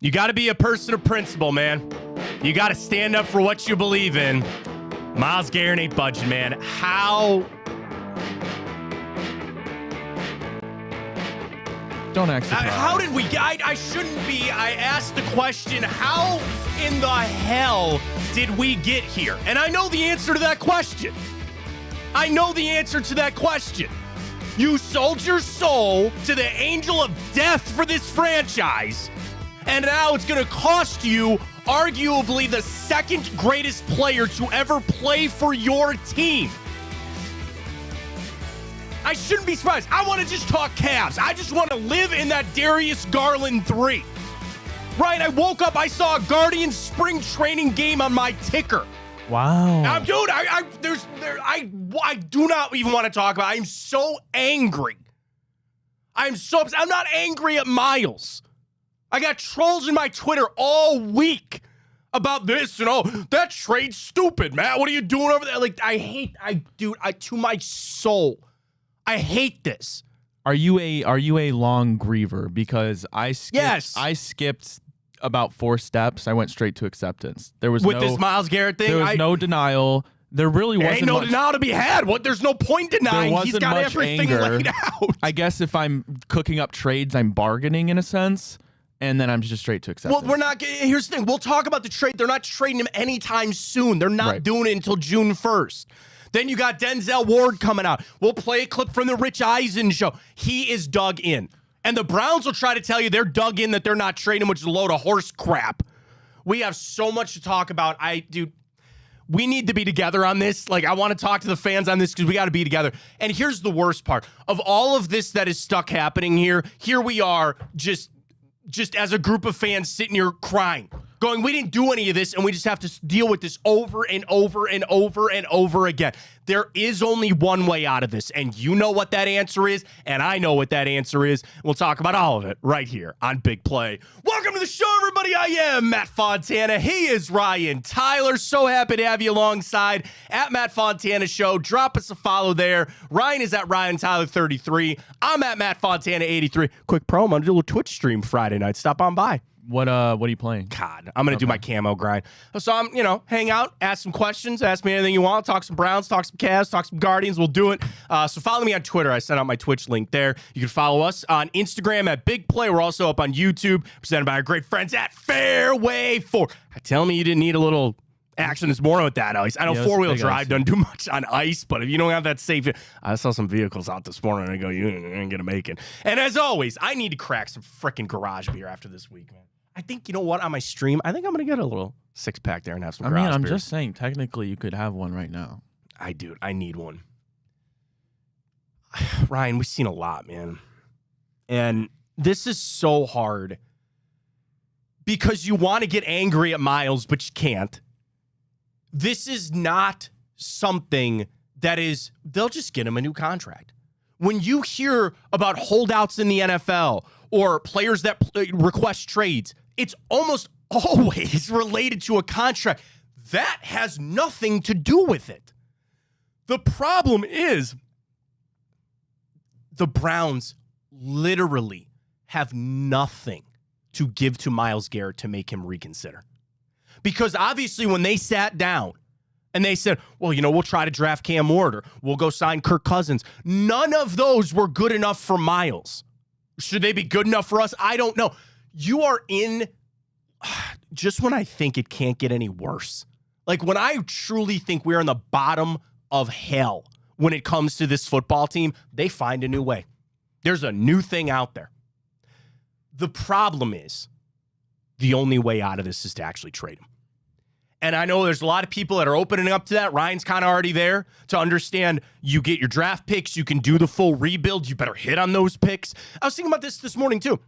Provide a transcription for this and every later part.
You got to be a person of principle, man. You got to stand up for what you believe in. Myles Garrett ain't budging, man. How? Don't act surprised. How did we get? I shouldn't be. I asked the question, how in the hell did we get here? And I know the answer to that question. I know the answer to that question. You sold your soul to the angel of death for this franchise, and now it's going to cost you arguably the second greatest player to ever play for your team. I shouldn't be surprised. I want to just talk Cavs. I just want to live in that Darius Garland 3. Right? I woke up, I saw a Guardians spring training game on my ticker. Wow. Dude, I do not even want to talk about it. I'm so angry. I'm so upset. I'm not angry at Myles. I got trolls in my Twitter all week about this and that trade's stupid, Matt. What are you doing over there? Like, to my soul, I hate this. Are you a long griever? Because I skipped about 4 steps. I went straight to acceptance. There was this Myles Garrett thing. There was no denial. There really wasn't. Ain't no denial to be had. What? There's no point denying. He's got much everything anger. laid out. I guess if I'm cooking up trades, I'm bargaining in a sense, and then I'm just straight to acceptance. Well, we're not. Here's the thing. We'll talk about the trade. They're not trading him anytime soon. They're not doing it until June 1st. Then you got Denzel Ward coming out. We'll play a clip from the Rich Eisen show. He is dug in. And the Browns will try to tell you they're dug in, that they're not trading, which is a load of horse crap. We have so much to talk about. We need to be together on this. Like, I want to talk to the fans on this because we got to be together. And here's the worst part. Of all of this that is stuck happening here we are just as a group of fans sitting here crying, going, we didn't do any of this, and we just have to deal with this over and over and over and over again. There is only one way out of this, and you know what that answer is, and I know what that answer is. We'll talk about all of it right here on Big Play. Welcome to the show, everybody. I am Matt Fontana. He is Ryan Tyler. So happy to have you alongside at Matt Fontana Show. Drop us a follow there. Ryan is at Ryan Tyler 33. I'm at Matt Fontana 83. Quick promo. I'm going to do a little Twitch stream Friday night. Stop on by. What are you playing? God, I'm going to do my camo grind. So I'm, hang out, ask some questions, ask me anything you want, talk some Browns, talk some Cavs, talk some Guardians. We'll do it. So follow me on Twitter. I sent out my Twitch link there. You can follow us on Instagram at Big Play. We're also up on YouTube, presented by our great friends at Fairway 4. Tell me you didn't need a little action this morning with that ice. I know four-wheel drive doesn't do much on ice, but if you don't have that safe, I saw some vehicles out this morning and I go, you ain't gonna make it. And as always, I need to crack some freaking garage beer after this week, man. I think, you know what, on my stream, I think I'm gonna get a little 6-pack there and have some garage beer. I'm just saying, technically you could have one right now. I need one. Ryan, we've seen a lot, man. And this is so hard because you want to get angry at Myles, but you can't. This is not something that is, they'll just get him a new contract. When you hear about holdouts in the NFL or players that request trades, it's almost always related to a contract. That has nothing to do with it. The problem is the Browns literally have nothing to give to Myles Garrett to make him reconsider. Because obviously when they sat down and they said, well, we'll try to draft Cam Ward or we'll go sign Kirk Cousins, none of those were good enough for Myles. Should they be good enough for us? I don't know. You are in just when I think it can't get any worse. Like when I truly think we're in the bottom of hell when it comes to this football team, they find a new way. There's a new thing out there. The problem is the only way out of this is to actually trade him. And I know there's a lot of people that are opening up to that. Ryan's kind of already there to understand you get your draft picks. You can do the full rebuild. You better hit on those picks. I was thinking about this morning too.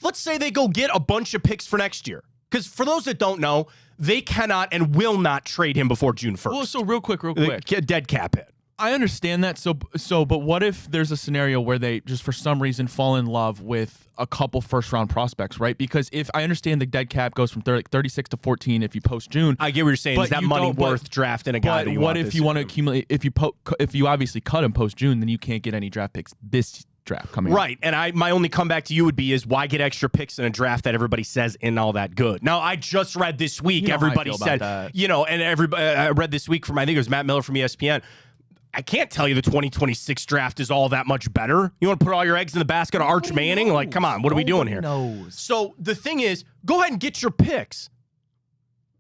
Let's say they go get a bunch of picks for next year. Because for those that don't know, they cannot and will not trade him before June 1st. Well, so real quick. Dead cap hit. I understand that. But what if there's a scenario where they just for some reason fall in love with a couple first-round prospects, right? Because if I understand the dead cap goes from 36 to 14 if you post June. I get what you're saying. Is that money worth drafting a guy? But what if you want to accumulate? If you obviously cut him post June, then you can't get any draft picks this draft coming up. Right. And my only comeback to you would be is why get extra picks in a draft that everybody says isn't all that good? Now, I just read this week, everybody said, and everybody, I read this week from, I think it was Matt Miller from ESPN. I can't tell you the 2026 draft is all that much better. You want to put all your eggs in the basket of Arch Manning? Like, come on, what are we doing here? So the thing is, go ahead and get your picks.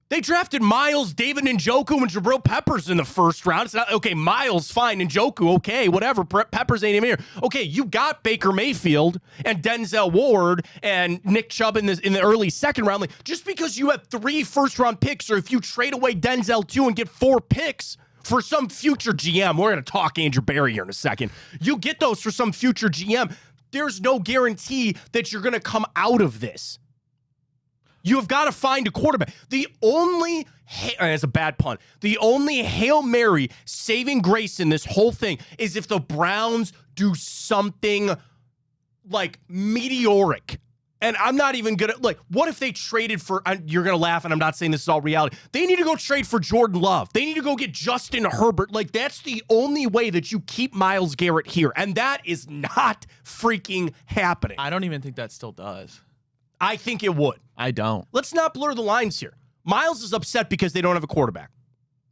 They drafted Myles, David Njoku, and Jabril Peppers in the first round. It's not, okay, Myles, fine, Njoku, okay, whatever. Peppers ain't even here. Okay, you got Baker Mayfield and Denzel Ward and Nick Chubb in the early second round. Like, just because you have 3 first-round picks, or if you trade away Denzel too and get 4 picks for some future GM, we're going to talk Andrew Berry here in a second. You get those for some future GM. There's no guarantee that you're going to come out of this. You have got to find a quarterback. The only, it's a bad pun, the only Hail Mary saving grace in this whole thing is if the Browns do something like meteoric. And I'm not even going to, like, what if they traded for, you're going to laugh, and I'm not saying this is all reality. They need to go trade for Jordan Love. They need to go get Justin Herbert. Like, that's the only way that you keep Myles Garrett here. And that is not freaking happening. I don't even think that still does. I think it would. I don't. Let's not blur the lines here. Myles is upset because they don't have a quarterback.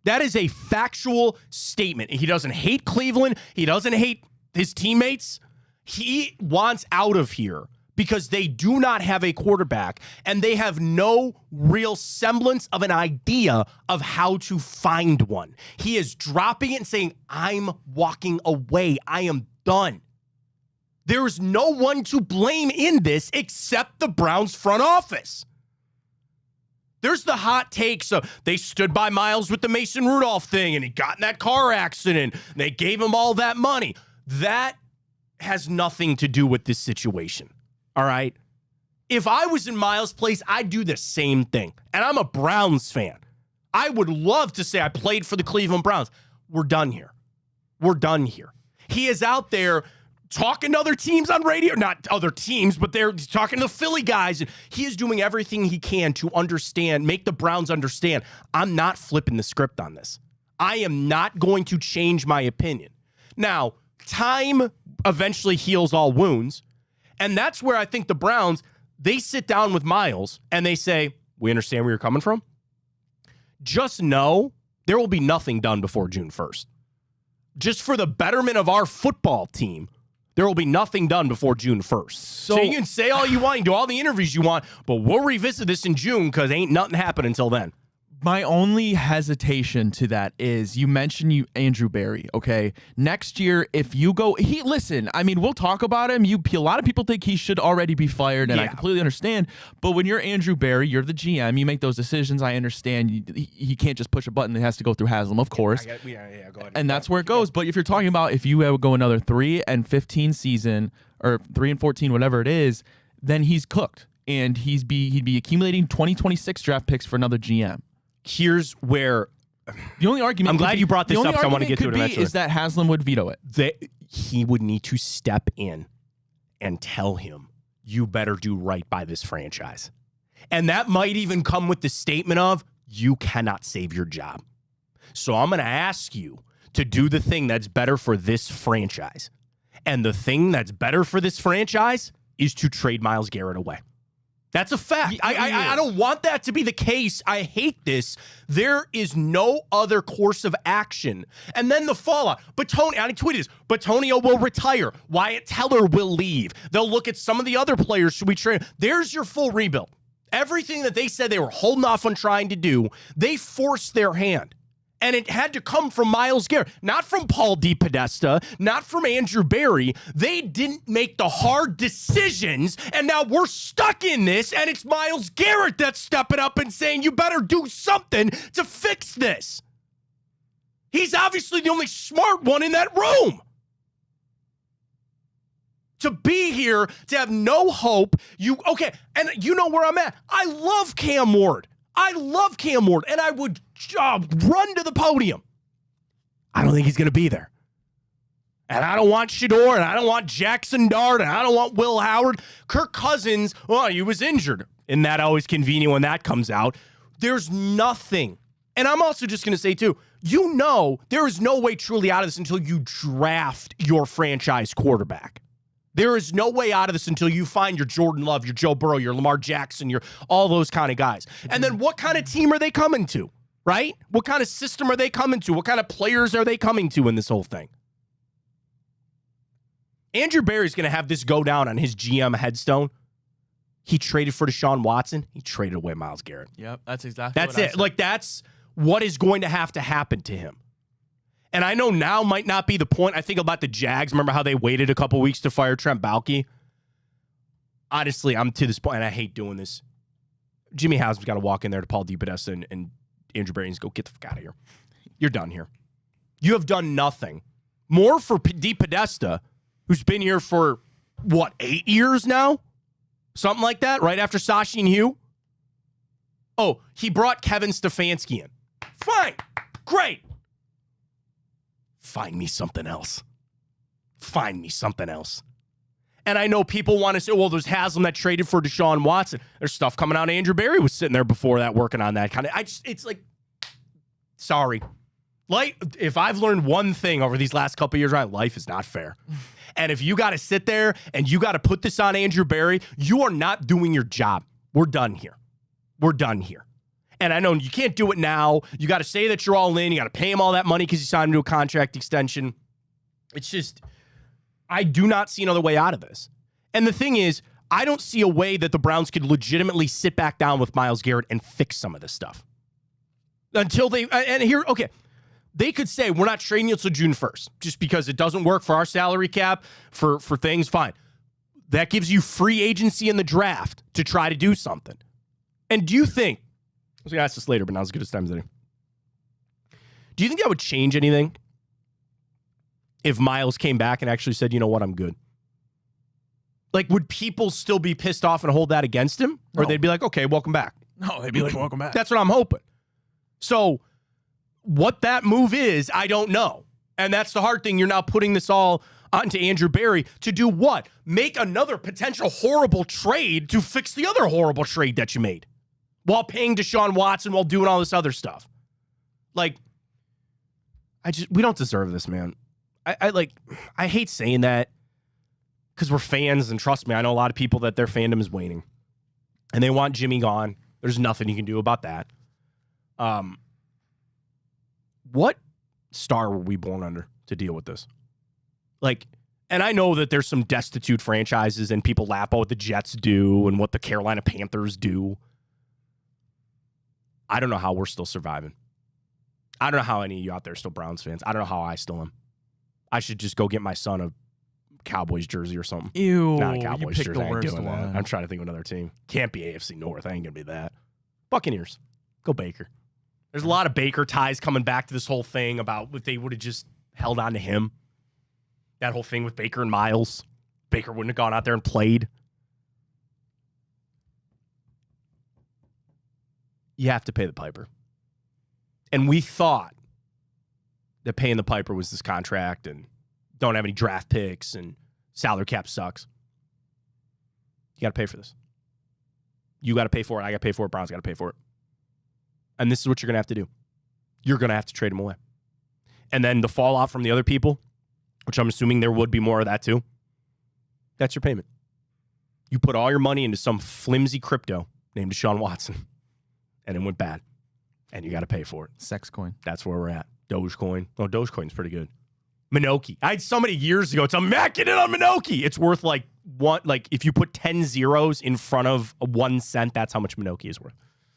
That is a factual statement. He doesn't hate Cleveland. He doesn't hate his teammates. He wants out of here because they do not have a quarterback, and they have no real semblance of an idea of how to find one. He is dropping it and saying, I'm walking away. I am done. There is no one to blame in this except the Browns front office. There's the hot take. So they stood by Myles with the Mason Rudolph thing, and he got in that car accident. They gave him all that money. That has nothing to do with this situation. All right? If I was in Myles' place, I'd do the same thing. And I'm a Browns fan. I would love to say I played for the Cleveland Browns. We're done here. We're done here. He is out there talking to other teams on radio, not other teams, but they're talking to the Philly guys. And he is doing everything he can to understand, make the Browns understand, I'm not flipping the script on this. I am not going to change my opinion. Now, time eventually heals all wounds. And that's where I think the Browns, they sit down with Myles and they say, we understand where you're coming from. Just know there will be nothing done before June 1st. Just for the betterment of our football team, there will be nothing done before June 1st. So you can say all you want, you can do all the interviews you want, but we'll revisit this in June because ain't nothing happening until then. My only hesitation to that is you mentioned Andrew Berry, okay? Next year, if you go, listen, I mean, we'll talk about him. A lot of people think he should already be fired, and I completely understand. But when you're Andrew Berry, you're the GM, you make those decisions. I understand he can't just push a button. It has to go through Haslam, of course. Go ahead. And that's where it goes. But if you're talking about if you go another 3-15 season, or 3-14, whatever it is, then he's cooked. And he'd be accumulating 2026 draft picks for another GM. Here's where the only argument. I'm glad you brought this up, so I want to get to it eventually. Is that Haslam would veto it? He would need to step in and tell him, you better do right by this franchise. And that might even come with the statement of, you cannot save your job. So I'm going to ask you to do the thing that's better for this franchise. And the thing that's better for this franchise is to trade Myles Garrett away. That's a fact. I don't want that to be the case. I hate this. There is no other course of action. And then the fallout. I tweeted this. Batonio will retire. Wyatt Teller will leave. They'll look at some of the other players. Should we trade? There's your full rebuild. Everything that they said they were holding off on trying to do, they forced their hand. And it had to come from Myles Garrett, not from Paul DePodesta, not from Andrew Berry. They didn't make the hard decisions, and now we're stuck in this, and it's Myles Garrett that's stepping up and saying, you better do something to fix this. He's obviously the only smart one in that room. To be here, to have no hope, and you know where I'm at. I love Cam Ward. And I would run to the podium. I don't think he's going to be there. And I don't want Shedeur, and I don't want Jackson Dart, and I don't want Will Howard. Kirk Cousins, he was injured. And that always convenient when that comes out. There's nothing. And I'm also just going to say, too, there is no way truly out of this until you draft your franchise quarterback. There is no way out of this until you find your Jordan Love, your Joe Burrow, your Lamar Jackson, your all those kind of guys. And then what kind of team are they coming to, right? What kind of system are they coming to? What kind of players are they coming to in this whole thing? Andrew Berry's going to have this go down on his GM headstone. He traded for Deshaun Watson. He traded away Myles Garrett. Yep, that's exactly That's what I it. said. Like, that's what is going to have to happen to him. And I know now might not be the point. I think about the Jags. Remember how they waited a couple weeks to fire Trent Baalke? Honestly, I'm to this point, and I hate doing this. Jimmy Haslam's got to walk in there to Paul DePodesta and Andrew Berry and go, get the fuck out of here. You're done here. You have done nothing. More for DePodesta, who's been here for, 8 years now? Something like that, right after Sashi and Hugh? Oh, he brought Kevin Stefanski in. Fine. Great. Find me something else. Find me something else. And I know people want to say, well, there's Haslam that traded for Deshaun Watson. There's stuff coming out. Andrew Berry was sitting there before that working on that kind of. It's like, sorry. Like, if I've learned one thing over these last couple of years, right, life is not fair. And if you got to sit there and you got to put this on Andrew Berry, you are not doing your job. We're done here. We're done here. And I know you can't do it now. You got to say that you're all in. You got to pay him all that money because you signed him to a contract extension. It's just, I do not see another way out of this. And the thing is, I don't see a way that the Browns could legitimately sit back down with Myles Garrett and fix some of this stuff. Until they, and here, okay, they could say, we're not trading you until June 1st, just because it doesn't work for our salary cap, for things, fine. That gives you free agency in the draft to try to do something. And do you think, I was going to ask this later, but now's as good as time as any. Do you think that would change anything if Myles came back and actually said, you know what, I'm good? Like, would people still be pissed off and hold that against him? Or No. they'd be like, okay, welcome back. No, they'd be like, welcome back. That's what I'm hoping. So what that move is, I don't know. And that's the hard thing. You're now putting this all onto Andrew Berry to do what? Make another potential horrible trade to fix the other horrible trade that you made while paying Deshaun Watson, while doing all this other stuff. Like, we don't deserve this, man. I hate saying that because we're fans, and trust me, I know a lot of people that their fandom is waning and they want Jimmy gone. There's nothing you can do about that. What star were we born under to deal with this? Like, and I know that there's some destitute franchises and people laugh at what the Jets do and what the Carolina Panthers do. I don't know how we're still surviving. I don't know how any of you out there are still Browns fans. I don't know how I still am. I should just go get my son a Cowboys jersey or something. Ew. Not a Cowboys you jersey. picked the I ain't worst doing that. one. I'm trying to think of another team. Can't be AFC North. I ain't going to be that. Buccaneers. Go Baker. There's a lot of Baker ties coming back to this whole thing about if they would have just held on to him. That whole thing with Baker and Myles. Baker wouldn't have gone out there and played. You have to pay the piper. And we thought that paying the piper was this contract and don't have any draft picks and salary cap sucks. You got to pay for this. You got to pay for it. I got to pay for it. Browns got to pay for it. And this is what you're going to have to do. You're going to have to trade him away. And then the fallout from the other people, which I'm assuming there would be more of that too, that's your payment. You put all your money into some flimsy crypto named Deshaun Watson, and it went bad. And you got to pay for it. Sex coin. That's where we're at. Dogecoin. Oh, Dogecoin's pretty good. Minoki. I had somebody years ago tell me, Matt, get in on Minoki. It's worth if you put 10 zeros in front of 1 cent, that's how much Minoki is worth.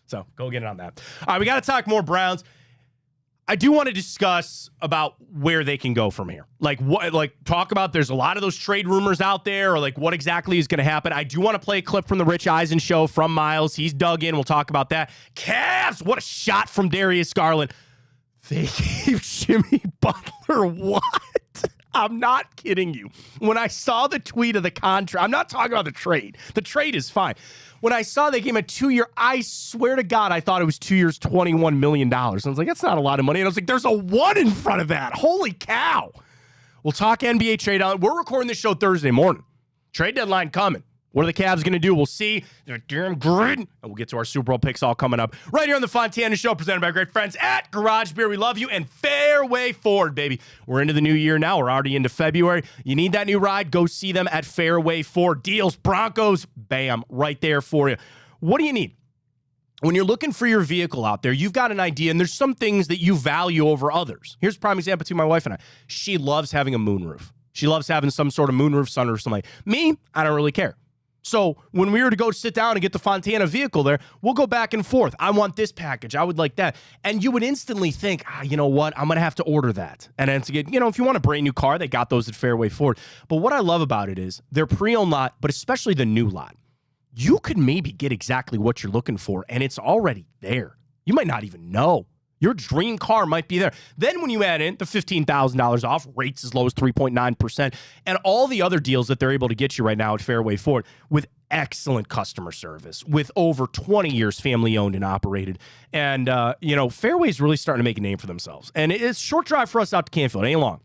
So go get it on that. All right, we got to talk more Browns. I do want to discuss about where they can go from here. Talk about there's a lot of those trade rumors out there, or what exactly is going to happen. I do want to play a clip from the Rich Eisen show from Myles. He's dug in. We'll talk about that. Cavs, what a shot from Darius Garland. They gave Jimmy Butler what? I'm not kidding you. When I saw the tweet of the contract, I'm not talking about the trade. The trade is fine. When I saw they gave him a 2-year, I swear to God, I thought it was 2 years, $21 million. I was like, that's not a lot of money. And I was like, there's a 1 in front of that. Holy cow. We'll talk NBA trade. We're recording this show Thursday morning. Trade deadline coming. What are the Cavs going to do? We'll see. They're damn good. And we'll get to our Super Bowl picks all coming up right here on the Fontana Show, presented by our great friends at Garage Beer. We love you. And Fairway Ford, baby. We're into the new year now. We're already into February. You need that new ride? Go see them at Fairway Ford. Deals, Broncos, bam, right there for you. What do you need? When you're looking for your vehicle out there, you've got an idea, and there's some things that you value over others. Here's a prime example to my wife and I. She loves having a moonroof. She loves having some sort of moonroof, sunroof, something like that. Me, I don't really care. So when we were to go sit down and get the Fontana vehicle there, we'll go back and forth. I want this package. I would like that. And you would instantly think, you know what? I'm going to have to order that. And then to get, if you want a brand new car, they got those at Fairway Ford. But what I love about it is they're pre-owned lot, but especially the new lot. You could maybe get exactly what you're looking for, and it's already there. You might not even know. Your dream car might be there. Then when you add in the $15,000 off, rates as low as 3.9%, and all the other deals that they're able to get you right now at Fairway Ford with excellent customer service, with over 20 years family-owned and operated. And, Fairway's really starting to make a name for themselves. And it's a short drive for us out to Canfield. It ain't long.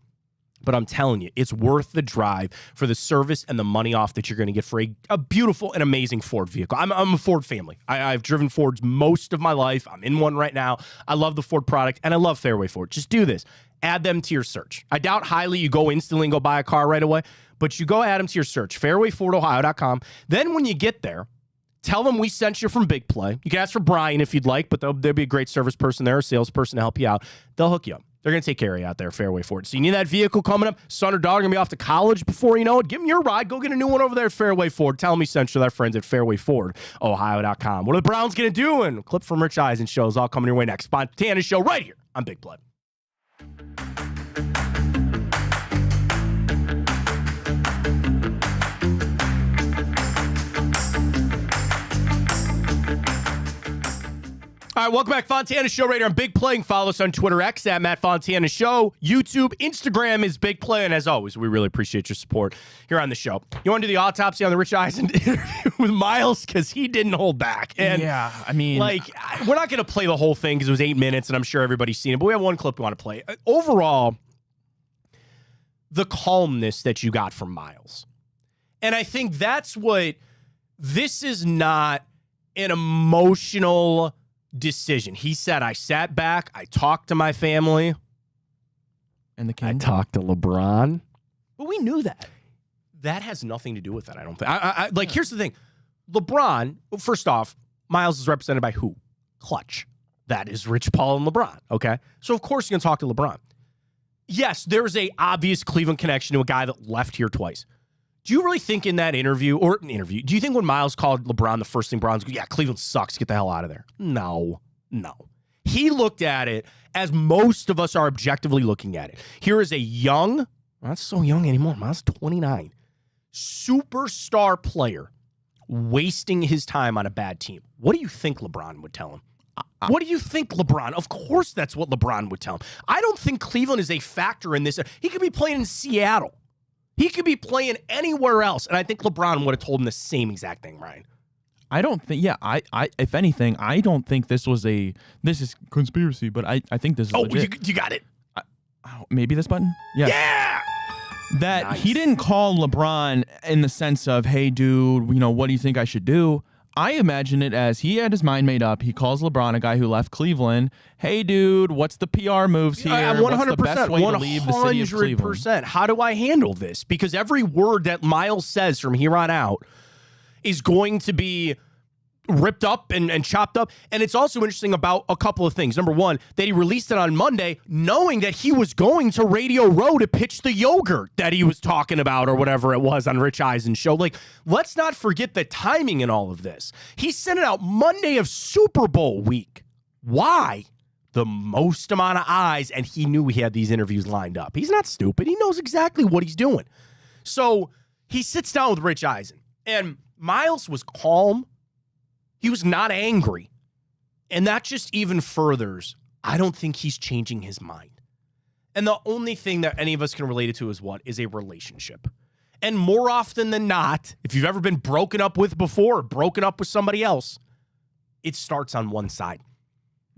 But I'm telling you, it's worth the drive for the service and the money off that you're going to get for a beautiful and amazing Ford vehicle. I'm a Ford family. I've driven Fords most of my life. I'm in one right now. I love the Ford product, and I love Fairway Ford. Just do this. Add them to your search. I doubt highly you go instantly and go buy a car right away, but you go add them to your search, fairwayfordohio.com. Then when you get there, tell them we sent you from Big Play. You can ask for Brian if you'd like, but there'll be a great service person there, a salesperson to help you out. They'll hook you up. They're going to take care of you out there, Fairway Ford. So you need that vehicle coming up. Son or daughter going to be off to college before you know it. Give them your ride. Go get a new one over there at Fairway Ford. Tell them we sent you their friends at fairwayfordohio.com. What are the Browns going to do? And a clip from Rich Eisen shows all coming your way next. Fontana Show right here on Big Play. All right, welcome back. Fontana Show right here on Big Play. Follow us on Twitter X at Matt Fontana Show. YouTube, Instagram is Big Play. And as always, we really appreciate your support here on the show. You want to do the autopsy on the Rich Eisen interview with Myles? Because he didn't hold back. And yeah, I mean, we're not going to play the whole thing because it was 8 minutes and I'm sure everybody's seen it. But we have one clip we want to play. Overall, the calmness that you got from Myles. And I think that's what this is not an emotional decision. He said, I sat back, I talked to my family. And the king? I talked to LeBron. But we knew that. That has nothing to do with it, I don't think. Here's the thing. LeBron, first off, Myles is represented by who? Clutch. That is Rich Paul and LeBron, okay? So, of course, you're going to talk to LeBron. Yes, there's a obvious Cleveland connection to a guy that left here twice. Do you really think in that interview, do you think when Myles called LeBron, the first thing LeBron's yeah, Cleveland sucks, get the hell out of there? No. He looked at it as most of us are objectively looking at it. Here is a young, not so young anymore, Myles 29, superstar player wasting his time on a bad team. What do you think LeBron would tell him? What do you think, LeBron? Of course that's what LeBron would tell him. I don't think Cleveland is a factor in this. He could be playing in Seattle. He could be playing anywhere else, and I think LeBron would have told him the same exact thing, Ryan. I don't think, I if anything, I don't think this is conspiracy, but I think this is legit. You got it. Maybe this button? Yeah! That Nice. He didn't call LeBron in the sense of, hey, dude, what do you think I should do? I imagine it as he had his mind made up. He calls LeBron, a guy who left Cleveland. Hey, dude, what's the PR moves here? 100%. What's the best way to leave the city of Cleveland? 100%. How do I handle this? Because every word that Myles says from here on out is going to be ripped up and chopped up. And it's also interesting about a couple of things. Number one, that he released it on Monday knowing that he was going to Radio Row to pitch the yogurt that he was talking about or whatever it was on Rich Eisen's show. Let's not forget the timing in all of this. He sent it out Monday of Super Bowl week. Why? The most amount of eyes, and he knew he had these interviews lined up. He's not stupid. He knows exactly what he's doing. So he sits down with Rich Eisen, and Myles was calm. He was not angry. And that just even furthers, I don't think he's changing his mind. And the only thing that any of us can relate it to is what? Is a relationship. And more often than not, if you've ever been broken up with before or broken up with somebody else, it starts on one side.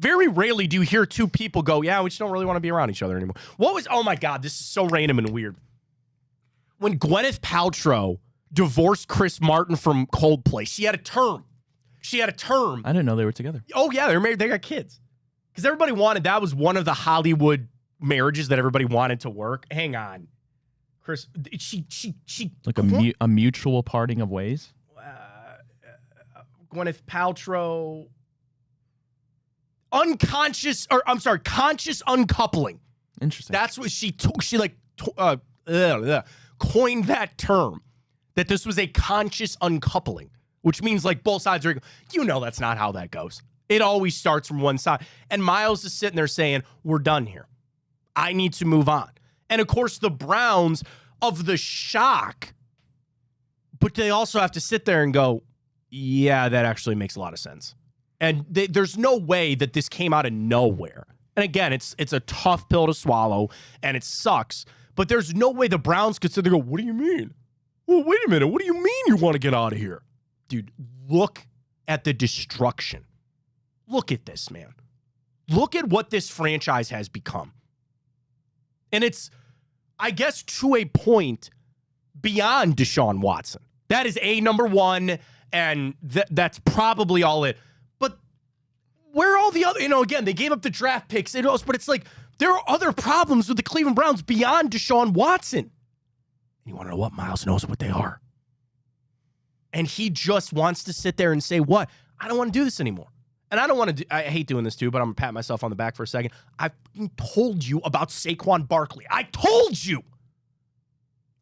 Very rarely do you hear two people go, yeah, we just don't really want to be around each other anymore. Oh my God, this is so random and weird. When Gwyneth Paltrow divorced Chris Martin from Coldplay. She had a term. I didn't know they were together. Oh, yeah, they're married. They got kids. Because everybody that was one of the Hollywood marriages that everybody wanted to work. Hang on. Chris, she like a mutual parting of ways. Gwyneth Paltrow, conscious uncoupling. Interesting. That's what she took. She coined that term, that this was a conscious uncoupling, which means like both sides are, that's not how that goes. It always starts from one side. And Myles is sitting there saying, we're done here. I need to move on. And of course, the Browns of the shock, but they also have to sit there and go, yeah, that actually makes a lot of sense. And there's no way that this came out of nowhere. And again, it's a tough pill to swallow, and it sucks. But there's no way the Browns could sit there and go, what do you mean? Well, wait a minute. What do you mean you want to get out of here? Dude, look at the destruction. Look at this, man. Look at what this franchise has become. And it's, I guess, to a point beyond Deshaun Watson. That is number one, and that's probably all it. But where are all the other, again, they gave up the draft picks, but it's like there are other problems with the Cleveland Browns beyond Deshaun Watson. And you want to know what? Myles knows what they are. And he just wants to sit there and say, what? I don't want to do this anymore. And I don't want to I hate doing this too, but I'm going to pat myself on the back for a second. I told you about Saquon Barkley. I told you.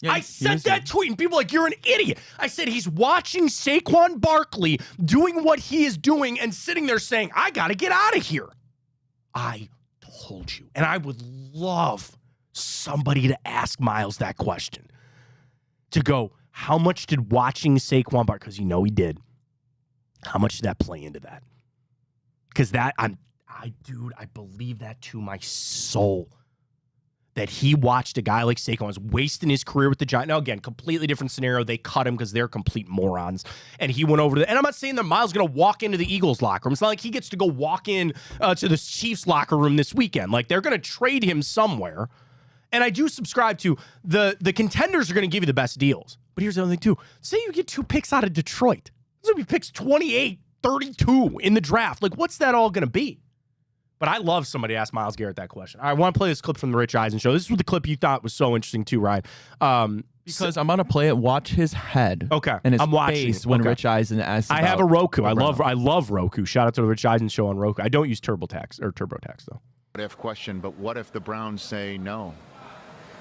Yeah, I sent that tweet, and people are like, you're an idiot. I said he's watching Saquon Barkley doing what he is doing and sitting there saying, I got to get out of here. I told you. And I would love somebody to ask Myles that question. To go, how much did watching Saquon Barkley, because he did, how much did that play into that? Because I believe that to my soul. That he watched a guy like Saquon was wasting his career with the Giants. Now, again, completely different scenario. They cut him because they're complete morons. And he went over to and I'm not saying that Myles is going to walk into the Eagles locker room. It's not like he gets to go walk in to the Chiefs locker room this weekend. Like, they're going to trade him somewhere. And I do subscribe to the contenders are going to give you the best deals. But here's the other thing, too. Say you get 2 picks out of Detroit. Those would be picks 28, 32 in the draft. Like, what's that all going to be? But I love somebody ask Myles Garrett that question. I want to play this clip from the Rich Eisen show. This was the clip you thought was so interesting too, Ryan. Because I'm gonna play it. Watch his head. Okay, and his I'm watching face when Rich Eisen asks. I have a Roku. I love Roku. Shout out to the Rich Eisen show on Roku. I don't use TurboTax though. What if question? But what if the Browns say no?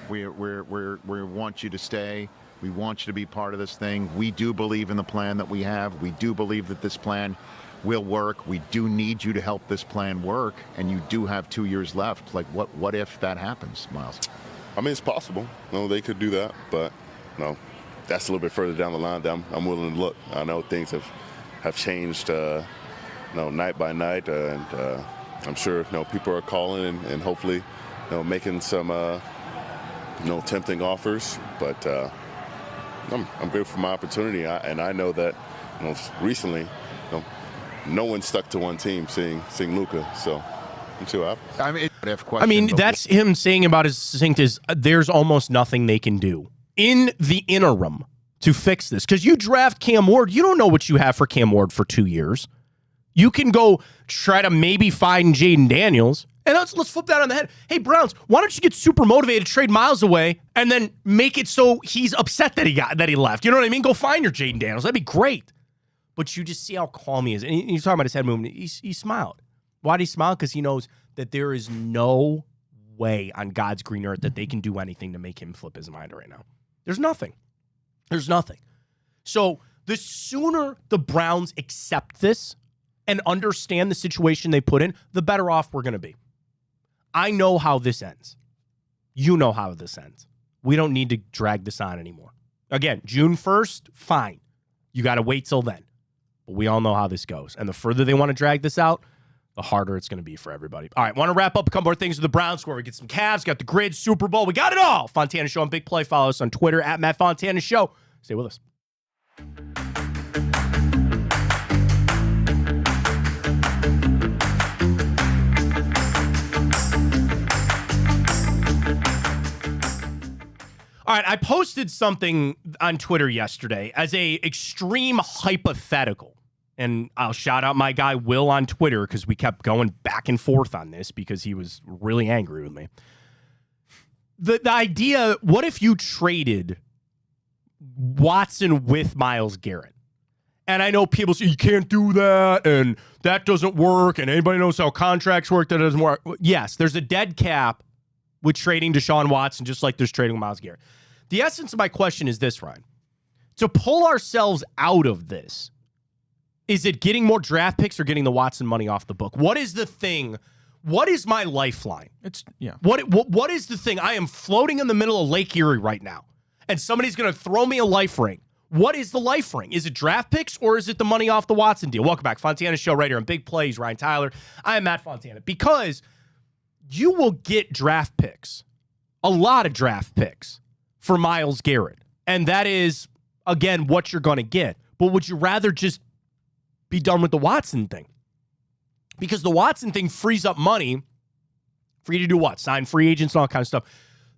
We want you to stay. We want you to be part of this thing. We do believe in the plan that we have. We do believe that this plan will work. We do need you to help this plan work, and you do have 2 years left. Like, what if that happens, Myles? I mean, it's possible. They could do that, but that's a little bit further down the line that I'm willing to look. I know things have changed, night by night, and I'm sure people are calling and hopefully, making some tempting offers. But I'm grateful for my opportunity, and I know that recently. No one stuck to one team, seeing Luka. So I'm too happy. That's him saying about his succinct is there's almost nothing they can do in the interim to fix this. Because you draft Cam Ward, you don't know what you have for Cam Ward for 2 years. You can go try to maybe find Jaden Daniels. And let's flip that on the head. Hey, Browns, why don't you get super motivated, trade Myles away, and then make it so he's upset that he left? You know what I mean? Go find your Jaden Daniels. That'd be great. But you just see how calm he is. And he's talking about his head movement. He smiled. Why did he smile? Because he knows that there is no way on God's green earth that they can do anything to make him flip his mind right now. There's nothing. So the sooner the Browns accept this and understand the situation they put in, the better off we're going to be. I know how this ends. You know how this ends. We don't need to drag this on anymore. Again, June 1st, fine. You got to wait till then. But we all know how this goes. And the further they want to drag this out, the harder it's going to be for everybody. All right, want to wrap up a couple more things with the Browns where we get some Cavs, got the grid, Super Bowl. We got it all. Fontana Show on Big Play. Follow us on Twitter at Matt Fontana Show. Stay with us. All right, I posted something on Twitter yesterday as a extreme hypothetical. And I'll shout out my guy Will on Twitter because we kept going back and forth on this because he was really angry with me. The idea, what if you traded Watson with Myles Garrett? And I know people say you can't do that and that doesn't work and anybody knows how contracts work, that doesn't work. Yes, there's a dead cap with trading Deshaun Watson just like there's trading Myles Garrett. The essence of my question is this, Ryan. To pull ourselves out of this, is it getting more draft picks or getting the Watson money off the book? What is the thing? What is my lifeline? What is the thing? I am floating in the middle of Lake Erie right now, and somebody's going to throw me a life ring. What is the life ring? Is it draft picks or is it the money off the Watson deal? Welcome back. Fontana Show right here on Big Plays. Ryan Tyler. I am Matt Fontana. Because you will get draft picks, a lot of draft picks for Myles Garrett. And that is, again, what you're going to get. But would you rather just be done with the Watson thing? Because the Watson thing frees up money for you to do what? Sign free agents and all kind of stuff.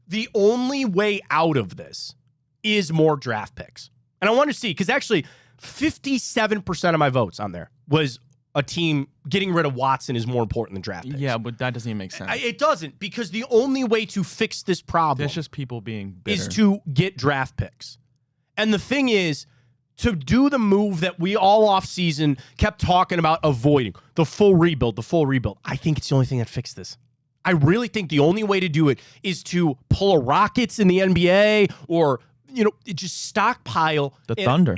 The only way out of this is more draft picks. And I want to see, because actually 57% of my votes on there was a team getting rid of Watson is more important than draft picks. Yeah, but that doesn't even make sense. It doesn't, because the only way to fix this problem It's just people being bitter. is to get draft picks. And the thing is, to do the move that we all offseason kept talking about avoiding, the full rebuild. I think it's the only thing that fixed this. I really think the only way to do it is to pull a Rockets in the NBA or, just stockpile Thunder.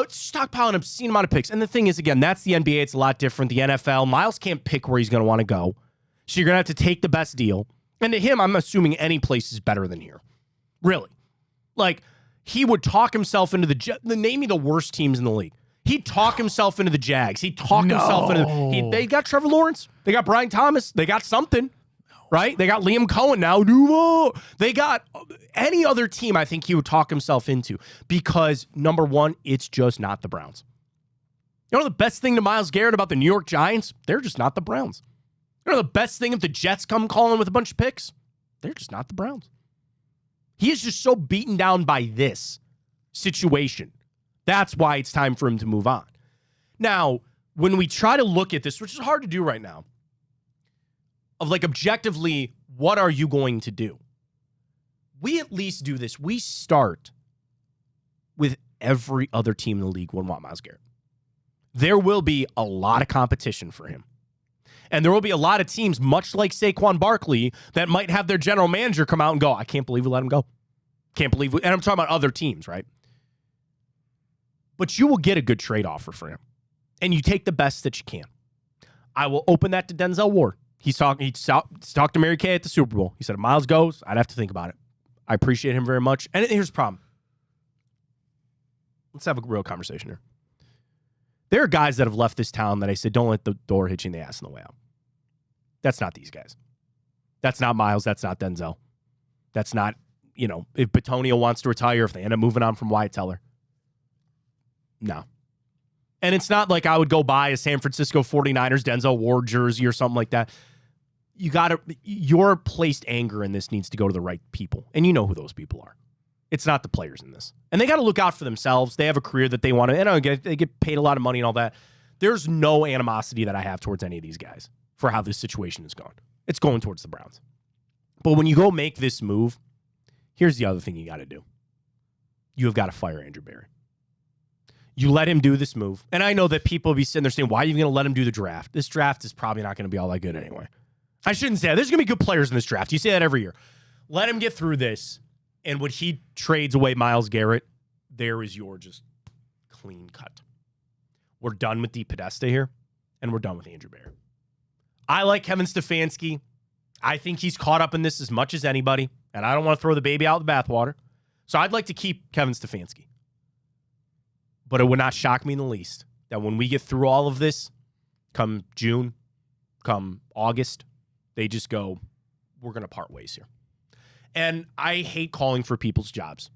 Stockpile an obscene amount of picks. And the thing is, again, that's the NBA. It's a lot different. The NFL, Myles can't pick where he's going to want to go. So you're going to have to take the best deal. And to him, I'm assuming any place is better than here. Really. Like, he would talk himself into name me the worst teams in the league. He'd talk himself into the Jags. He'd talk himself into they got Trevor Lawrence. They got Brian Thomas. They got something, right? They got Liam Cohen now. They got any other team I think he would talk himself into because, number one, it's just not the Browns. The best thing to Myles Garrett about the New York Giants? They're just not the Browns. The best thing if the Jets come calling with a bunch of picks? They're just not the Browns. He is just so beaten down by this situation. That's why it's time for him to move on. Now, when we try to look at this, which is hard to do right now, of like objectively, what are you going to do? We at least do this. We start with every other team in the league would want Myles Garrett. There will be a lot of competition for him. And there will be a lot of teams, much like Saquon Barkley, that might have their general manager come out and go, I can't believe we let him go. Can't believe we, and I'm talking about other teams, right? But you will get a good trade offer for him. And you take the best that you can. I will open that to Denzel Ward. He talked to Mary Kay at the Super Bowl. He said, if Myles goes, I'd have to think about it. I appreciate him very much. And here's the problem. Let's have a real conversation here. There are guys that have left this town that I said, don't let the door hit you in the ass on the way out. That's not these guys. That's not Myles. That's not Denzel. That's not, if Bitonio wants to retire, if they end up moving on from Wyatt Teller. No. And it's not like I would go buy a San Francisco 49ers Denzel Ward jersey or something like that. Your placed anger in this needs to go to the right people. And you know who those people are. It's not the players in this. And they got to look out for themselves. They have a career that they want to, they get paid a lot of money and all that. There's no animosity that I have towards any of these guys for how this situation is going. It's going towards the Browns. But when you go make this move, here's the other thing you got to do. You have got to fire Andrew Berry. You let him do this move. And I know that people will be sitting there saying, why are you going to let him do the draft? This draft is probably not going to be all that good anyway. I shouldn't say that. There's going to be good players in this draft. You say that every year. Let him get through this. And when he trades away Myles Garrett, there is your just clean cut. We're done with Deep Podesta here, and we're done with Andrew Berry. I like Kevin Stefanski. I think he's caught up in this as much as anybody, and I don't want to throw the baby out with the bathwater. So I'd like to keep Kevin Stefanski. But it would not shock me in the least that when we get through all of this, come June, come August, they just go, we're going to part ways here. And I hate calling for people's jobs.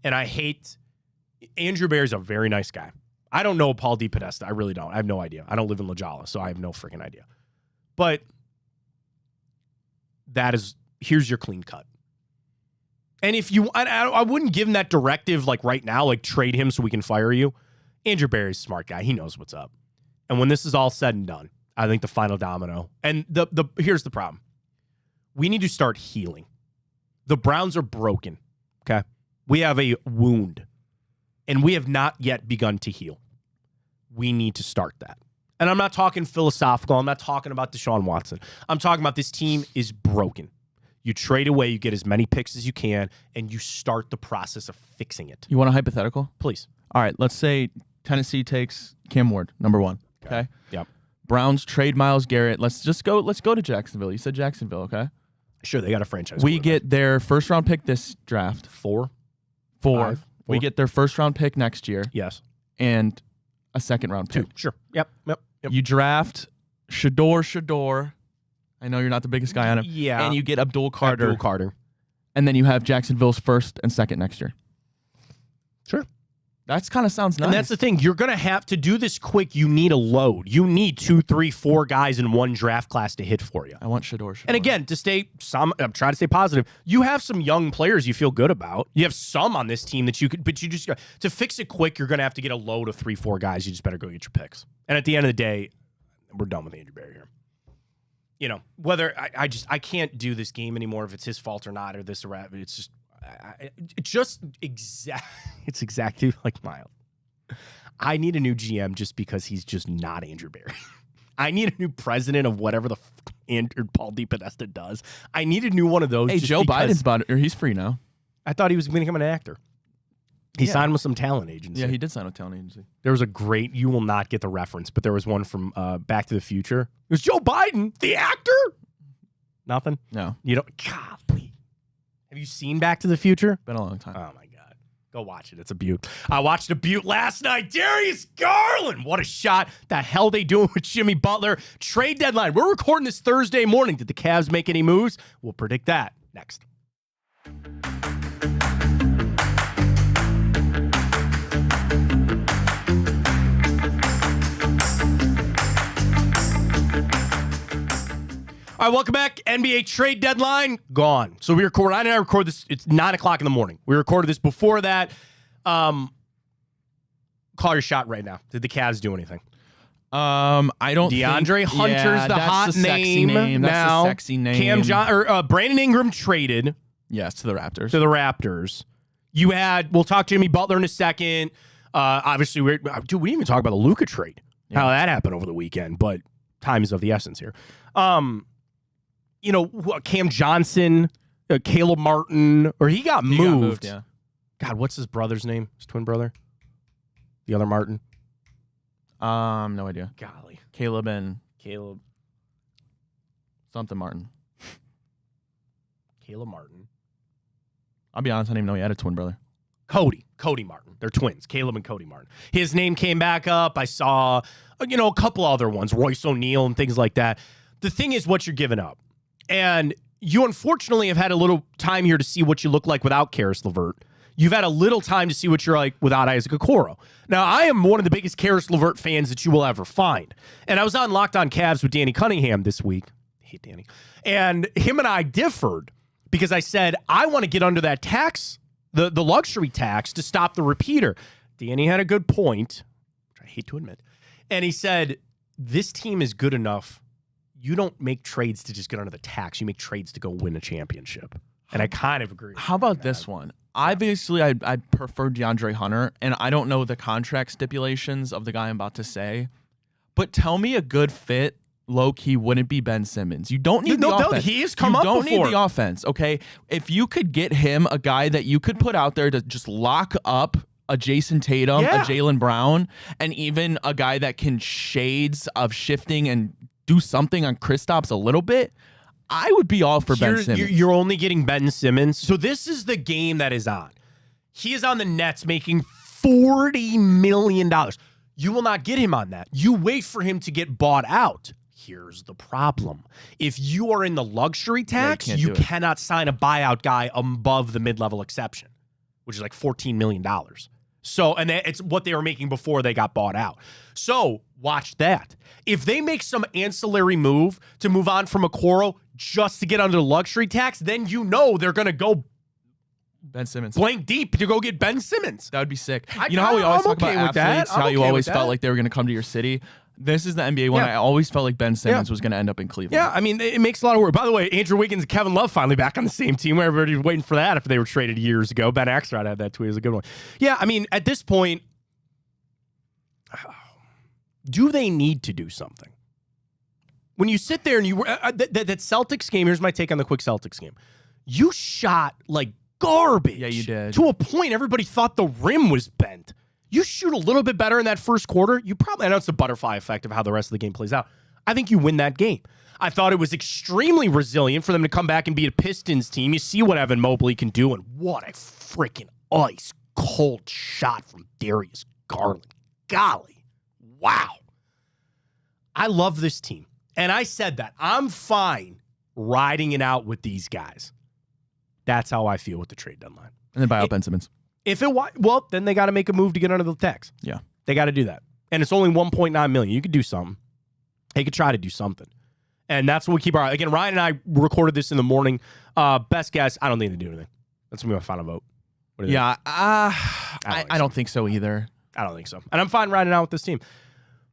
And I hate, Andrew Berry's a very nice guy. I don't know Paul DePodesta. I really don't. I have no idea. I don't live in La Jolla, so I have no freaking idea. But here's your clean cut. And if you, I wouldn't give him that directive like right now, like trade him so we can fire you. Andrew Berry's a smart guy. He knows what's up. And when this is all said and done, I think the final domino. And here's the problem. We need to start healing. The Browns are broken. Okay. We have a wound. And we have not yet begun to heal. We need to start that. And I'm not talking philosophical. I'm not talking about Deshaun Watson. I'm talking about this team is broken. You trade away, you get as many picks as you can, and you start the process of fixing it. You want a hypothetical? Please. All right, let's say Tennessee takes Cam Ward, number 1. Okay. Yep. Browns trade Myles Garrett. Let's go to Jacksonville. You said Jacksonville, okay? Sure, they got a franchise. We get their first round pick this draft. 4. We get their first round pick next year. Yes. And a second round pick. 2. Sure. Yep. You draft Shador. I know you're not the biggest guy on him. Yeah. And you get Abdul Carter. And then you have Jacksonville's first and second next year. Sure. That kind of sounds nice. And that's the thing. You're going to have to do this quick. You need a load. You need 2, 3, 4 guys in one draft class to hit for you. I want Shador. And again, I'm trying to stay positive. You have some young players you feel good about. You have some on this team that you could, but you just, to fix it quick, you're going to have to get a load of 3, 4 guys. You just better go get your picks. And at the end of the day, we're done with Andrew Berry here. You know, whether I can't do this game anymore if it's his fault or not, or this or that. It's just, it's exactly like Myles. I need a new GM just because he's just not Andrew Berry. I need a new president of whatever the Andrew Paul DePodesta does. I need a new one of those. Hey, Joe Biden's about it, or he's free now. I thought he was going to become an actor. He signed with some talent agency. Yeah, he did sign with talent agency. There was a great, you will not get the reference, but there was one from Back to the Future. It was Joe Biden, the actor. Nothing? No. You don't, golly. Have you seen Back to the Future? Been a long time. Oh, my God. Go watch it. It's a beaut. I watched a beaut last night. Darius Garland. What a shot. The hell they doing with Jimmy Butler? Trade deadline. We're recording this Thursday morning. Did the Cavs make any moves? We'll predict that next. All right, welcome back. NBA trade deadline, gone. So I record this, it's 9 o'clock in the morning. We recorded this before that. Call your shot right now. Did the Cavs do anything? I don't DeAndre think, Hunter's the hot name now. That's a sexy name. Brandon Ingram traded. Yes, to the Raptors. You had, we'll talk Jimmy Butler in a second. Obviously, we didn't even talk about the Luka trade. Yeah. How that happened over the weekend, but time is of the essence here. You know, Cam Johnson, Caleb Martin, or he got moved. Yeah. God, what's his brother's name? His twin brother? The other Martin? No idea. Golly. Caleb something Martin. Caleb Martin. I'll be honest, I didn't even know he had a twin brother. Cody Martin. They're twins, Caleb and Cody Martin. His name came back up. I saw, a couple other ones, Royce O'Neal and things like that. The thing is what you're giving up. And you unfortunately have had a little time here to see what you look like without Karis LeVert. You've had a little time to see what you're like without Isaac Okoro. Now, I am one of the biggest Karis LeVert fans that you will ever find. And I was on Locked On Cavs with Danny Cunningham this week. I hate Danny. And him and I differed because I said, I want to get under that tax, the luxury tax, to stop the repeater. Danny had a good point, which I hate to admit. And he said, this team is good enough. You don't make trades to just get under the tax. You make trades to go win a championship. And I kind of agree. How about this one? Obviously, I prefer DeAndre Hunter, and I don't know the contract stipulations of the guy I'm about to say. But tell me a good fit, low-key, wouldn't be Ben Simmons. You don't need the offense. He's come up before. You don't need the offense, okay? If you could get him a guy that you could put out there to just lock up a Jason Tatum, a Jaylen Brown, and even a guy that can shades of shifting and do something on Kristaps a little bit, I would be all for Ben Simmons. You're only getting Ben Simmons. So this is the game that is on. He is on the Nets making $40 million. You will not get him on that. You wait for him to get bought out. Here's the problem. If you are in the luxury tax, you cannot sign a buyout guy above the mid-level exception, which is like $14 million. So, and it's what they were making before they got bought out. So watch that. If they make some ancillary move to move on from Okoro just to get under the luxury tax, then you know they're going to go Ben Simmons. blank deep to go get Ben Simmons. That would be sick. I- You know how we always I'm talk okay about with that. athletes, I'm how you okay always with felt that. like they were going to come to your city. This is the NBA one. Yeah. I always felt like Ben Simmons Yeah. was going to end up in Cleveland. Yeah, I mean, it makes a lot of work. By the way, Andrew Wiggins and Kevin Love finally back on the same team. Everybody was waiting for that after they were traded years ago. Ben Axelrod had that tweet. It was a good one. Yeah, I mean, at this point, do they need to do something? When you sit there and you that Celtics game, here's my take on the quick Celtics game. You shot like garbage. Yeah, you did. To a point, everybody thought the rim was bent. You shoot a little bit better in that first quarter, you probably, I know it's the butterfly effect of how the rest of the game plays out. I think you win that game. I thought it was extremely resilient for them to come back and beat a Pistons team. You see what Evan Mobley can do, and what a freaking ice cold shot from Darius Garland. Golly. Wow. I love this team. And I said that. I'm fine riding it out with these guys. That's how I feel with the trade deadline. And then buy out Ben Simmons. If it well, then they got to make a move to get under the tax. Yeah. They got to do that. And it's only 1.9 million. You could do something. They could try to do something. And that's what we keep our eye. Again, Ryan and I recorded this in the morning. Best guess, I don't think they do anything. That's going to be my final vote. What do you think? I don't think so either. I don't think so. And I'm fine riding out with this team.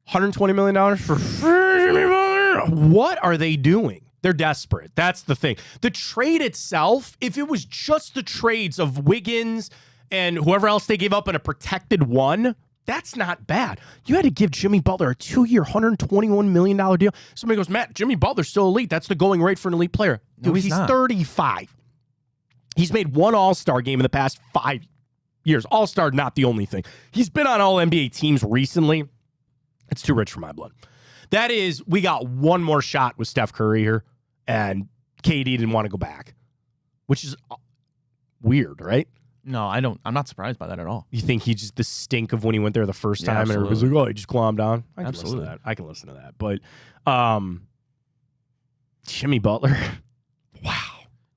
$120 million for Jimmy Butler? What are they doing? They're desperate. That's the thing. The trade itself, if it was just the trades of Wiggins and whoever else they gave up in a protected one, that's not bad. You had to give Jimmy Butler a 2-year, $121 million deal. Somebody goes, Matt, Jimmy Butler's still elite. That's the going rate for an elite player. No, Dude, he's not. 35. He's made one All-Star game in the past 5 years. All-Star, not the only thing. He's been on all NBA teams recently. It's too rich for my blood. That is, we got one more shot with Steph Curry here, and KD didn't want to go back, which is weird, right? No, I don't. I'm not surprised by that at all. You think he just the stink of when he went there the first Yeah, time, and everybody's like, "Oh, he just calmed down." I can Absolutely. listen to that. I can listen to that. But Jimmy Butler, wow.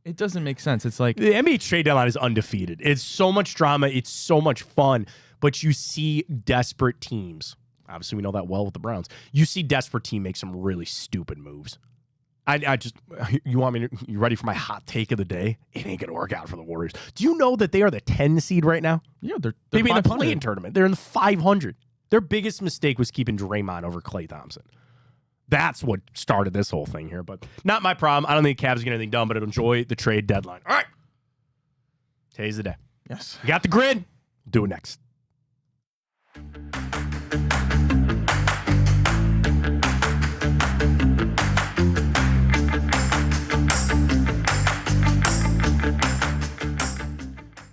It doesn't make sense. It's like The NBA trade deadline is undefeated. It's so much drama. It's so much fun. But you see desperate teams. Obviously, we know that well with the Browns. You see desperate team make some really stupid moves. I just, you want me to, you ready for my hot take of the day? It ain't going to work out for the Warriors. Do you know that they are the 10 seed right now? yeah, they're They've been in the 500. play-in tournament. They're in the 500. Their biggest mistake was keeping Draymond over Klay Thompson. That's what started this whole thing here, but not my problem. I don't think Cavs get anything done, but enjoy the trade deadline. All right. Today's the day. Yes. We got the grid. Do it next.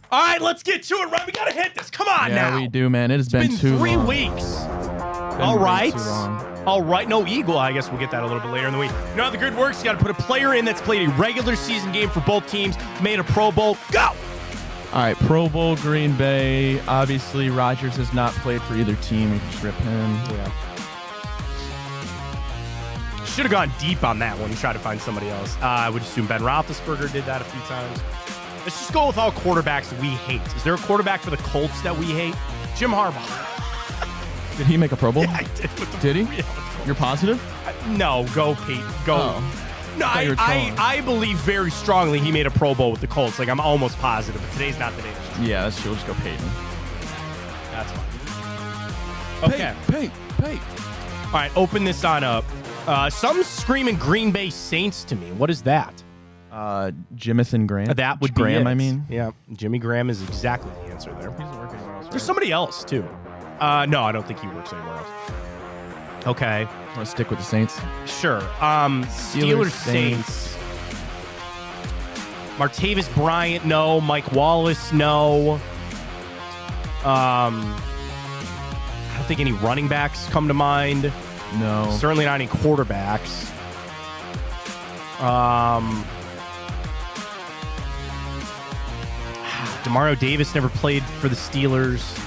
All right, let's get to it, Ryan. We got to hit this. Come on Yeah, now. we do, man. It has been It's too been 3 long. weeks. Been All way right. too long. All right. No Eagle. I guess we'll get that a little bit later in the week. You know how the grid works? You got to put a player in that's played a regular season game for both teams, made a Pro Bowl. Go. All right, Pro Bowl, Green Bay. Obviously, Rodgers has not played for either team. We can just rip him. Yeah. Should have gone deep on that one and tried to find somebody else. I would assume Ben Roethlisberger did that a few times. Let's just go with all quarterbacks we hate. Is there a quarterback for the Colts that we hate? Jim Harbaugh. Did he make a Pro Bowl? Yeah, I did. With the, Did he? Yeah. You're positive? No, go Pete. Go. Oh. No, thought you were trolling. I believe very strongly he made a Pro Bowl with the Colts. Like, I'm almost positive, but today's not the day. Yeah, that's true. We'll just go Peyton. That's fine. Okay. Peyton. All right, open this on up. Some screaming Green Bay Saints to me. What is that? Jimathan Graham. That would Graham, be it. I mean. Yeah, Jimmy Graham is exactly the answer there. He doesn't work anywhere else, There's somebody else, too. No, I don't think he works anywhere else. Okay, Want to stick with the Saints? sure. Steelers Saints. Martavis Bryant, no. Mike Wallace, no. I don't think any running backs come to mind. No. Certainly not any quarterbacks. Demario Davis never played for the Steelers.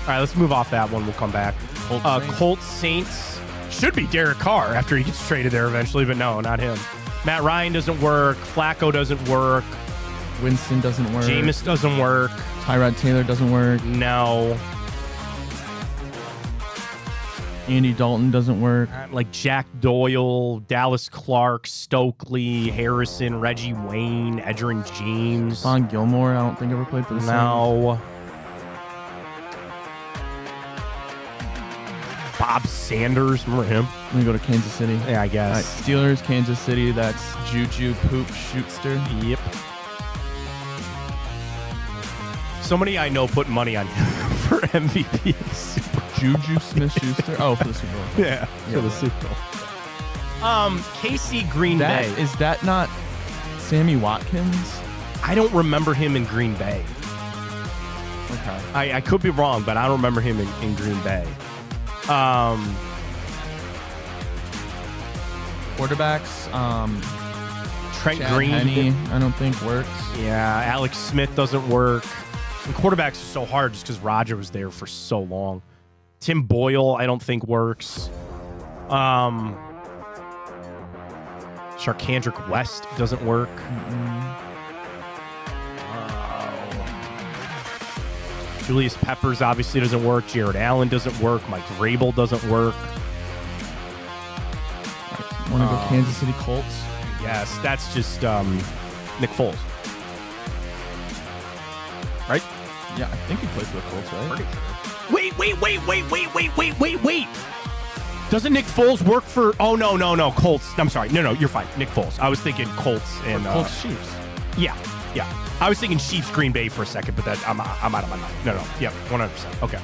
All right, let's move off that one. We'll come back. Colts Saints. Should be Derek Carr after he gets traded there eventually, but no, not him. Matt Ryan doesn't work. Flacco doesn't work. Winston doesn't work. Jameis doesn't work. Tyrod Taylor doesn't work. No. Andy Dalton doesn't work. Like Jack Doyle, Dallas Clark, Stokely, Harrison, Reggie Wayne, Edgerrin James. Stephon Gilmore, I don't think ever played for the Saints. No. Bob Sanders, remember him? Let me go to Kansas City. Yeah, I guess. All right, Steelers, Kansas City. That's Juju Poop Shootster. Yep. Somebody I know put money on him for MVP of the Super Bowl. Juju Smith-Schuster. Oh, for the Super Bowl. Yeah, for the Super Bowl. KC Green Bay. Is that not Sammy Watkins? I don't remember him in Green Bay. Okay. I could be wrong, but I don't remember him in Green Bay. Quarterbacks. Trent Chad Green. Henne, I don't think works. Yeah, Alex Smith doesn't work. And quarterbacks are so hard just because Roger was there for so long. Tim Boyle, I don't think works. Sharkandrick West doesn't work. Julius Peppers obviously doesn't work. Jared Allen doesn't work. Mike Vrabel doesn't work. Want to go Kansas City Colts? Yes, that's just Nick Foles. Right? Yeah, I think he plays for the Colts, right? Wait. Doesn't Nick Foles work for... Oh, no. Colts. I'm sorry. No, you're fine. Nick Foles. I was thinking Colts and... Colts Chiefs. Yeah. I was thinking Chiefs Green Bay for a second, but that I'm out of my mind. No. Yep, 100%. Okay.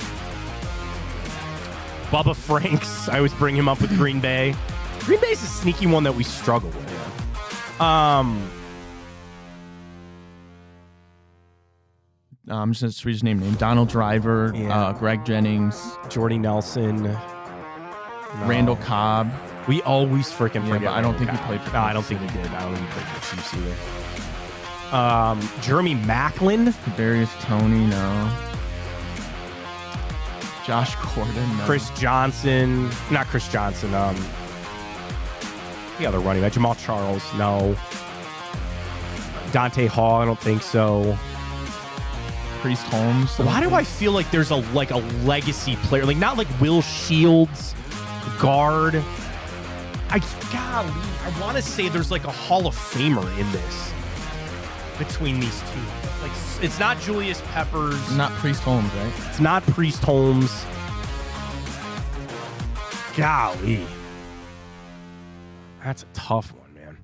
Bubba Franks. I always bring him up with Green Bay. Green Bay's a sneaky one that we struggle with. I'm just going to read his name. Donald Driver, Greg Jennings, Jordy Nelson, Randall Cobb. We always freaking forget. But I don't think he played for No, I don't think he did. I don't think he played for the Chiefs either. Jeremy Maclin. Kadarius Toney, no. Josh Gordon, no. Chris Johnson. Not Chris Johnson. The other running back. Jamal Charles, no. Dante Hall, I don't think so. Priest Holmes. Why do I feel like there's a legacy player? Like, not like Will Shields, guard. I want to say there's like a Hall of Famer in this between these two. Like, it's not Julius Peppers. Not Priest Holmes, right? It's not Priest Holmes. Golly. That's a tough one, man.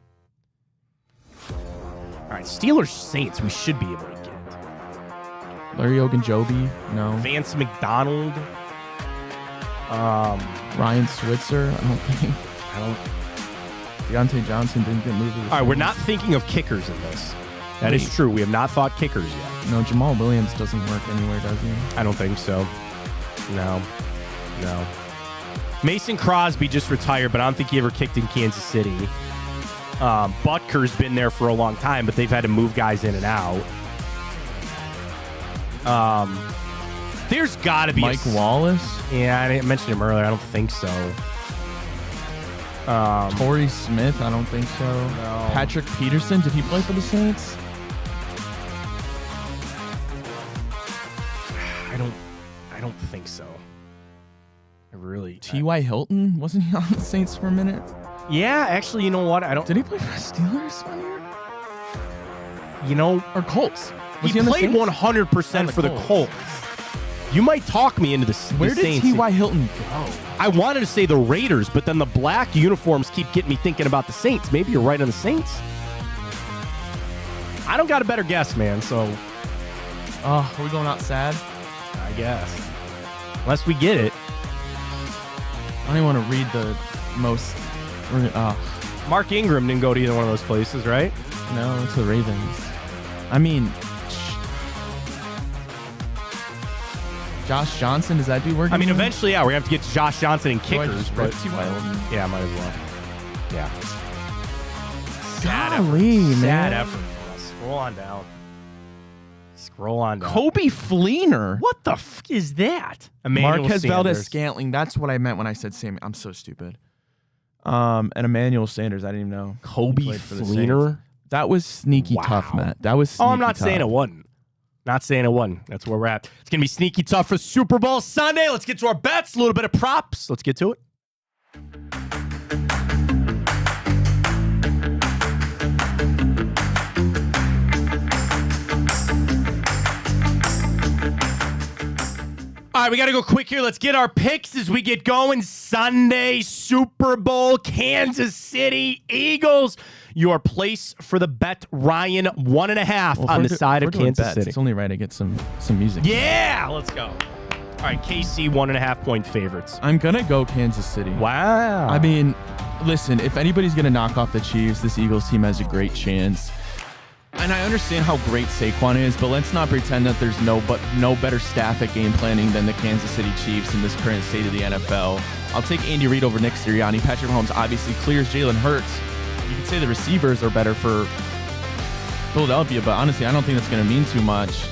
All right, Steelers Saints, we should be able to get. Larry Ogunjobi, no. Vance McDonald. Ryan Switzer, I don't think. Deontay Johnson didn't get moved. All right, we're not thinking of kickers in this. That is true. We have not thought kickers yet. No, Jamal Williams doesn't work anywhere, does he? I don't think so. No. Mason Crosby just retired, but I don't think he ever kicked in Kansas City. Butker's been there for a long time, but they've had to move guys in and out. There's got to be Mike Wallace. Yeah, I didn't mention him earlier. I don't think so. Torrey Smith, I don't think so. No. Patrick Peterson, did he play for the Saints? I don't think so. I really. T.Y. Hilton, wasn't he on the Saints for a minute? Yeah, actually, you know what? I don't. Did he play for the Steelers one year? You know, or Colts? Was he played 100% for the Colts. You might talk me into the Saints. Where did T.Y. Hilton go? I wanted to say the Raiders, but then the black uniforms keep getting me thinking about the Saints. Maybe you're right on the Saints. I don't got a better guess, man, so. Are we going out sad? I guess. Unless we get it. I don't even want to read the most. Mark Ingram didn't go to either one of those places, right? No, it's the Ravens. I mean, Josh Johnson, does that dude work? I mean, eventually, yeah, we're going to have to get to Josh Johnson and kickers. But yeah, might as well. Yeah. Sad effort for us. Scroll on down. Kobe Fleener. What the f is that? Emmanuel Marquez Sanders. Valdez-Scantling. That's what I meant when I said Sammy. I'm so stupid. And Emmanuel Sanders. I didn't even know. Kobe Fleener. That was sneaky tough, Matt. That was sneaky I'm not tough. saying it wasn't. Not saying it wasn't. That's where we're at. It's going to be sneaky tough for Super Bowl Sunday. Let's get to our bets. A little bit of props. Let's get to it. All right, we got to go quick here. Let's get our picks as we get going. Sunday, Super Bowl, Kansas City, Eagles. Your place for the bet, Ryan, 1.5 on the side of Kansas City. It's only right I get some music. Yeah, let's go. All right, KC, 1.5 point favorites. I'm going to go Kansas City. Wow. I mean, listen, if anybody's going to knock off the Chiefs, this Eagles team has a great chance. And I understand how great Saquon is, but let's not pretend that there's no better staff at game planning than the Kansas City Chiefs in this current state of the NFL. I'll take Andy Reid over Nick Sirianni. Patrick Mahomes obviously clears Jalen Hurts. You could say the receivers are better for Philadelphia, but honestly, I don't think that's going to mean too much.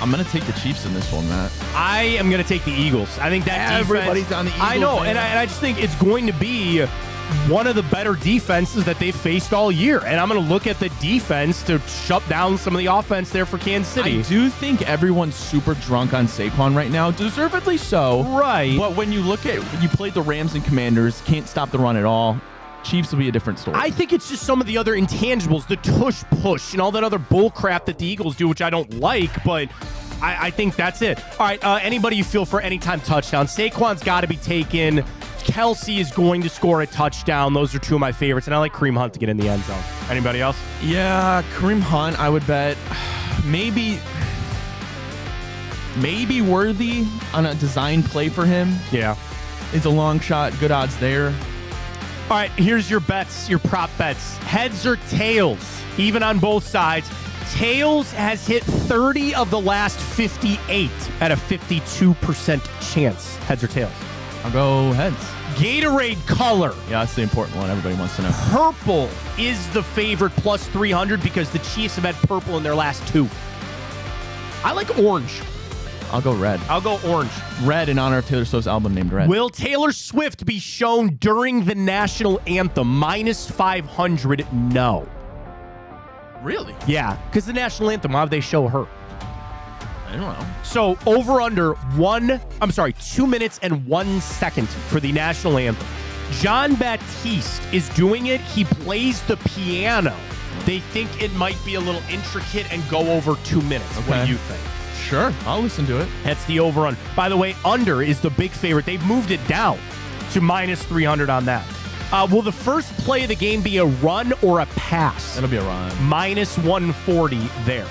I'm going to take the Chiefs in this one, Matt. I am going to take the Eagles. I think that everybody's defense, on the Eagles. I know, man. and I just think it's going to be one of the better defenses that they've faced all year. And I'm going to look at the defense to shut down some of the offense there for Kansas City. I do think everyone's super drunk on Saquon right now, deservedly so. Right. But when you look at, you played the Rams and Commanders, can't stop the run at all. Chiefs will be a different story. I think it's just some of the other intangibles, the tush push and all that other bull crap that the Eagles do, which I don't like, but I think that's it. All right, anybody you feel for anytime touchdown. Saquon's got to be taken. Kelsey is going to score a touchdown. Those are two of my favorites, and I like Kareem Hunt to get in the end zone. Anybody else? Yeah, Kareem Hunt, I would bet maybe Worthy on a design play for him. Yeah. It's a long shot, good odds there. All right, here's your bets, your prop bets. Heads or tails, even on both sides. Tails has hit 30 of the last 58 at a 52% chance. Heads or tails? I'll go heads. Gatorade color. Yeah, that's the important one everybody wants to know. Purple is the favorite plus 300 because the Chiefs have had purple in their last two. I like orange. I'll go red. I'll go orange. Red in honor of Taylor Swift's album named Red. Will Taylor Swift be shown during the national anthem? Minus 500, no. Really? Yeah, because the national anthem, why would they show her? I don't know. So over under 2 minutes and 1 second for the national anthem. John Baptiste is doing it. He plays the piano. They think it might be a little intricate and go over 2 minutes. Okay. What do you think? Sure, I'll listen to it. That's the over under. By the way, under is the big favorite. They've moved it down to minus 300 on that. Will the first play of the game be a run or a pass? It'll be a run. Minus 140 there.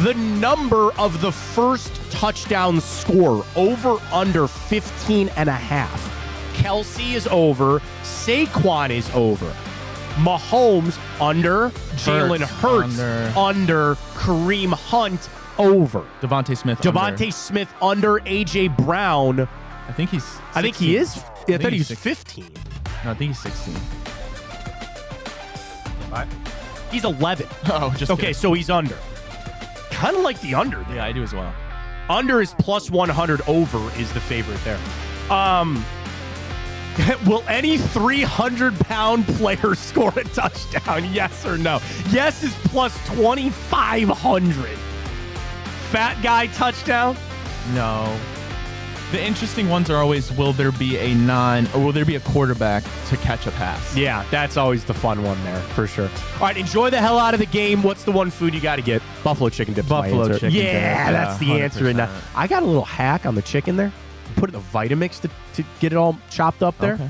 The number of the first touchdown score, over under 15.5. Kelsey is over. Saquon is over. Mahomes under. Jalen Hurts under. Kareem Hunt over. Devontae Smith Smith under. A.J. Brown. I think he's 16. I think he is. I thought he was 15. No, I think he's 16. He's 11. Oh, just okay, kidding. so he's under. Kind of like the under there. Yeah, I do as well. Under is plus 100. Over is the favorite there. Will any 300-pound player score a touchdown? Yes or no? Yes is plus 2,500. Fat guy touchdown? No. The interesting ones are always, will there be a quarterback to catch a pass? Yeah, that's always the fun one there, for sure. All right, enjoy the hell out of the game. What's the one food you got to get? Buffalo chicken dip. Buffalo chicken dip. Yeah, that's the answer. And I got a little hack on the chicken there. Put it in the Vitamix to get it all chopped up there. Okay.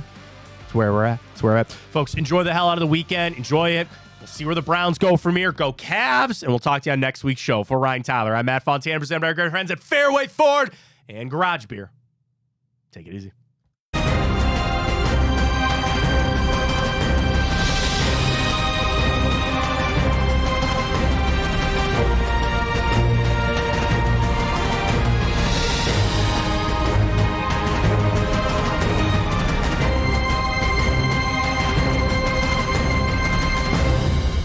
That's where we're at. That's where we're at. Folks, enjoy the hell out of the weekend. Enjoy it. We'll see where the Browns go from here. Go Cavs. And we'll talk to you on next week's show. For Ryan Tyler, I'm Matt Fontana, presented by our great friends at Fairway Ford and Garage Beer. Take it easy.